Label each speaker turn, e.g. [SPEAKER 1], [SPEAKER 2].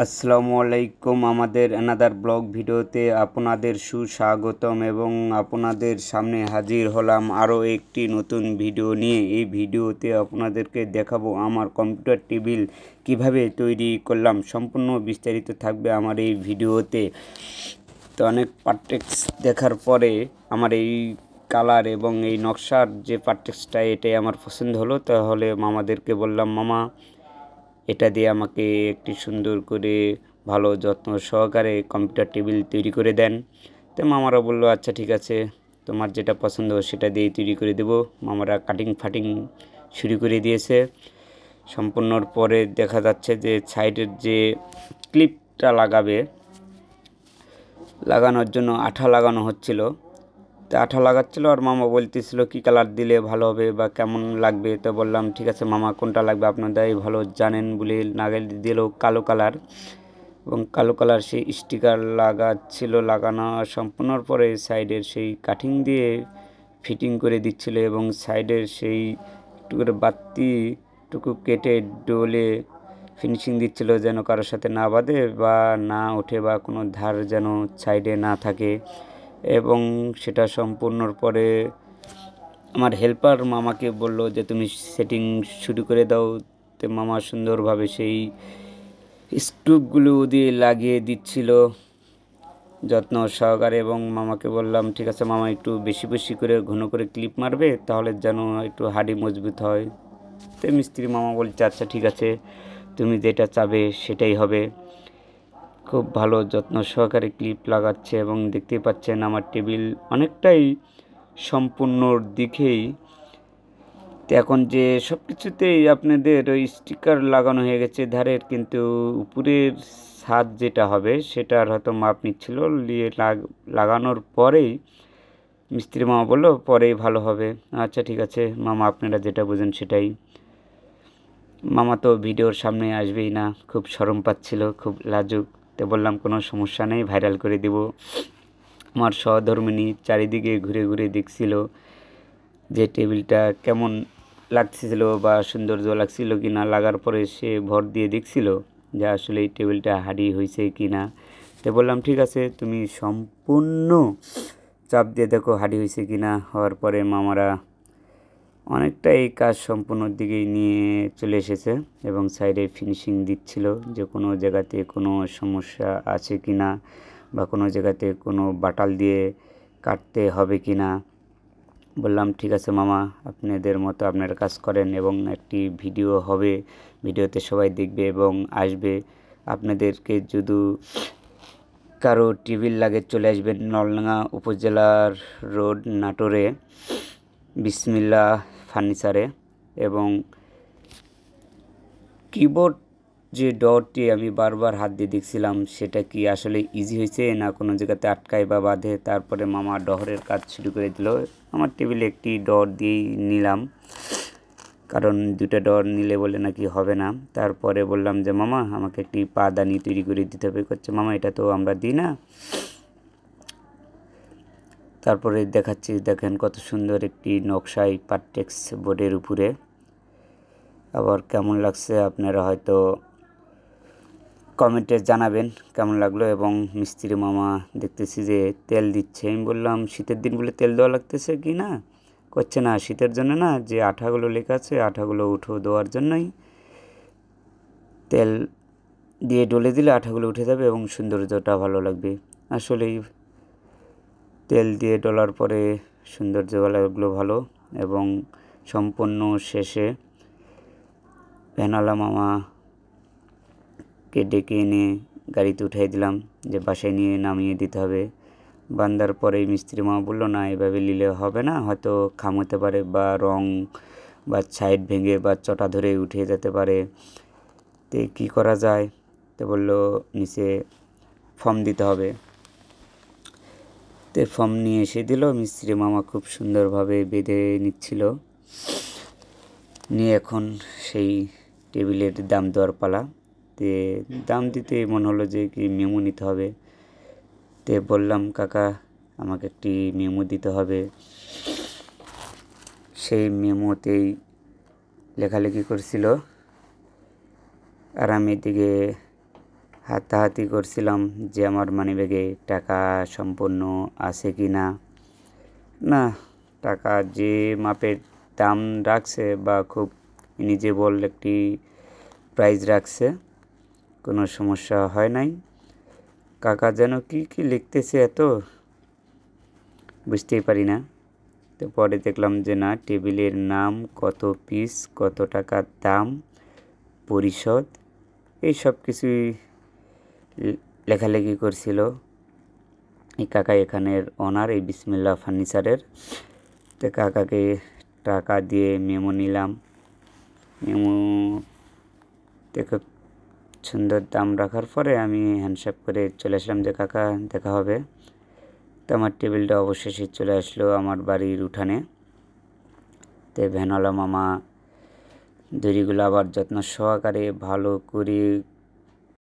[SPEAKER 1] আসসালামু আলাইকুম। আমাদের অ্যানাদার ব্লগ ভিডিওতে আপনাদের সুস্বাগতম এবং আপনাদের সামনে হাজির হলাম আরও একটি নতুন ভিডিও নিয়ে। এই ভিডিওতে আপনাদেরকে দেখাবো আমার কম্পিউটার টেবিল কিভাবে তৈরি করলাম। সম্পূর্ণ বিস্তারিত থাকবে আমার এই ভিডিওতে। তো অনেক পার্টেক্স দেখার পরে আমার এই কালার এবং এই নকশার যে পার্টেক্সটা এটাই আমার পছন্দ হলো। তাহলে মামাদেরকে বললাম, মামা এটা দিয়ে আমাকে একটি সুন্দর করে ভালো যত্ন সহকারে কম্পিউটার টেবিল তৈরি করে দেন। তো মামারা বললো, আচ্ছা ঠিক আছে, তোমার যেটা পছন্দ সেটা দিয়ে তৈরি করে দেব। মামারা কাটিং ফাটিং শুরু করে দিয়েছে। সম্পূর্ণর পরে দেখা যাচ্ছে যে সাইডের যে ক্লিপটা লাগানোর জন্য আঠা লাগানো হচ্ছিল। তো আঠা লাগাচ্ছিলো আর মামা বলতেছিল কি কালার দিলে ভালো হবে বা কেমন লাগবে। তো বললাম ঠিক আছে মামা, কোনটা লাগবে আপনারাই ভালো জানেন বলে নাগেল দিল কালো কালার। এবং কালো কালার সেই স্টিকার লাগানো সম্পূর্ণর পরে সাইডের সেই কাটিং দিয়ে ফিটিং করে দিচ্ছিল এবং সাইডের সেই একটু করে বাতিটুকু কেটে ডোলে ফিনিশিং দিচ্ছিল, যেন কারোর সাথে না বাঁধে বা না ওঠে বা কোনো ধার যেন সাইডে না থাকে। এবং সেটা সম্পূর্ণর পরে আমার হেল্পার মামাকে বলল যে তুমি সেটিং শুরু করে দাও। তো মামা সুন্দরভাবে সেই স্ক্রুপগুলো দিয়ে লাগিয়ে দিচ্ছিল যত্ন সহকারে। এবং মামাকে বললাম ঠিক আছে মামা, একটু বেশি বেশি করে ঘন করে ক্লিপ মারবে, তাহলে যেন একটু হাড়ি মজবুত হয়। তো মিস্ত্রি মামা বলছে আচ্ছা ঠিক আছে, তুমি যেটা চাবে সেটাই হবে। খুব ভালো যত্ন সহকারে ক্লিপ লাগাচ্ছে এবং দেখতেই পাচ্ছেন আমার টেবিল অনেকটাই সম্পূর্ণর দিকেই। তো এখন যে সব কিছুতেই আপনাদের ওই স্টিকার লাগানো হয়ে গেছে ধারের, কিন্তু উপরের ছাদ যেটা হবে সেটার হয়তো মাপ নিচ্ছিল, নিয়ে লাগানোর পরেই মিস্ত্রি মামা বললো পরেই ভালো হবে। আচ্ছা ঠিক আছে মামা, আপনারা যেটা বোঝেন সেটাই। মামা তো ভিডিওর সামনে আসবেই না, খুব শরম পাচ্ছিল, খুব লাজুক। তো বললাম কোনো সমস্যা নেই, ভাইরাল করে দিব। আমার সহধর্মিণী চারিদিকে ঘুরে ঘুরে দেখছিল যে টেবিলটা কেমন লাগছিল বা সৌন্দর্য লাগছিল কি না। লাগার পরে সে ভর দিয়ে দেখছিল যে আসলে এই টেবিলটা হাড়ি হয়েছে কি না। তো বললাম ঠিক আছে, তুমি সম্পূর্ণ চাপ দিয়ে দেখো হাড়ি হয়েছে কি না। হওয়ার পরে মামারা অনেকটা এই কাজ সম্পূর্ণর দিকেই নিয়ে চলে এসেছে এবং সাইডে ফিনিশিং দিচ্ছিল যে কোনো জায়গাতে কোনো সমস্যা আছে কি না বা কোনো জায়গাতে কোনো বাটাল দিয়ে কাটতে হবে কি না। বললাম ঠিক আছে মামা, আপনাদের মতো আপনারা কাজ করেন এবং একটি ভিডিও হবে, ভিডিওতে সবাই দেখবে এবং আসবে। আপনাদেরকে যদি কারো টেবিল লাগে চলে আসবেন নলডাঙ্গা উপজেলার রোড নাটোরে বিসমিল্লাহ ফার্নিচারে। এবং কিবোর্ড যে ডটটি আমি বারবার হাত দিয়ে দেখছিলাম সেটা কি আসলে ইজি হয়েছে না কোনো জায়গাতে আটকায় বা বাঁধে। তারপরে মামা ডহরের কাজ শুরু করে দিল। আমার টেবিলে একটি ডর দিয়েই নিলাম, কারণ দুটো ডর নিলে বলে নাকি হবে না। তারপরে বললাম যে মামা আমাকে একটি পাদানি তৈরি করে দিতে হবে। করছে মামা এটা তো আমরা দিই না। তারপরে দেখাচ্ছি, দেখেন কত সুন্দর একটি নকশাই পার্টেক্স বোর্ডের উপরে। আবার কেমন লাগছে আপনারা হয়তো কমেন্টে জানাবেন কেমন লাগলো। এবং মিস্ত্রি মামা দেখতেছি যে তেল দিচ্ছে। আমি বললাম শীতের দিন বলে তেল দেওয়া লাগতেছে কি না। করছে না, শীতের জন্য না, যে আঠাগুলো লেখা আছে আঠাগুলো উঠো দেওয়ার জন্যই তেল দিয়ে ডলে দিলে আঠাগুলো উঠে যাবে এবং সৌন্দর্যটা ভালো লাগবে। আসলেই তেল দিয়ে ডলার পরে সৌন্দর্যগুলো ভালো। এবং সম্পূর্ণ শেষে ভ্যানালা মামাকে ডেকে এনে গাড়িতে উঠিয়ে দিলাম যে বাসায় নিয়ে নামিয়ে দিতে হবে। বান্দার পরে মিস্ত্রি মামা বললো না, এভাবে নিলে হবে না, হয়তো খাম হতে পারে বা রং বা সাইড ভেঙে বা চটা ধরে উঠে যেতে পারে। তো কী করা যায়? তো বললো নিচে ফর্ম দিতে হবে। তো ফর্ম নিয়ে এসে দিল। মিস্ত্রি মামা খুব সুন্দরভাবে বেঁধে নিচ্ছিল। নিয়ে এখন সেই টেবিলের দাম দেওয়ার পালা। তে দাম দিতে মনে হলো যে কি মেমো নিতে হবে। তে বললাম কাকা আমাকে একটি মেমো দিতে হবে। সেই মেমোতেই লেখালেখি করছিল আর আমি এদিকে হাতাহাতি করছিলাম যে আমার মানিব্যাগে টাকা সম্পূর্ণ আছে কি না। না, টাকা যে মাপের দাম রাখছে বা খুব রিজনেবল একটি প্রাইস রাখছে, কোনো সমস্যা হয় নাই। কাকা যেন কি কি লিখতেছে এত বুঝতেই পারি না। তো পরে দেখলাম যে না, টেবিলের নাম, কত পিস, কত টাকার দাম, পরিশোধ, এই সব কিছুই লেখালেখি করছিল। এই কাকা এখানের ওনার, এই বিসমিল্লাহ ফার্নিচারের। তো কাকাকে টাকা দিয়ে মেমো নিলাম। মেমো দেখে সুন্দর দাম রাখার পরে আমি হ্যান্ডশেক করে চলে আসলাম যে কাকা দেখা হবে। তো আমার টেবিলটা অবশেষে চলে আসলো আমার বাড়ির উঠানে। তো ভ্যানওয়ালা মামা দড়িগুলো আবার যত্ন সহকারে ভালো করে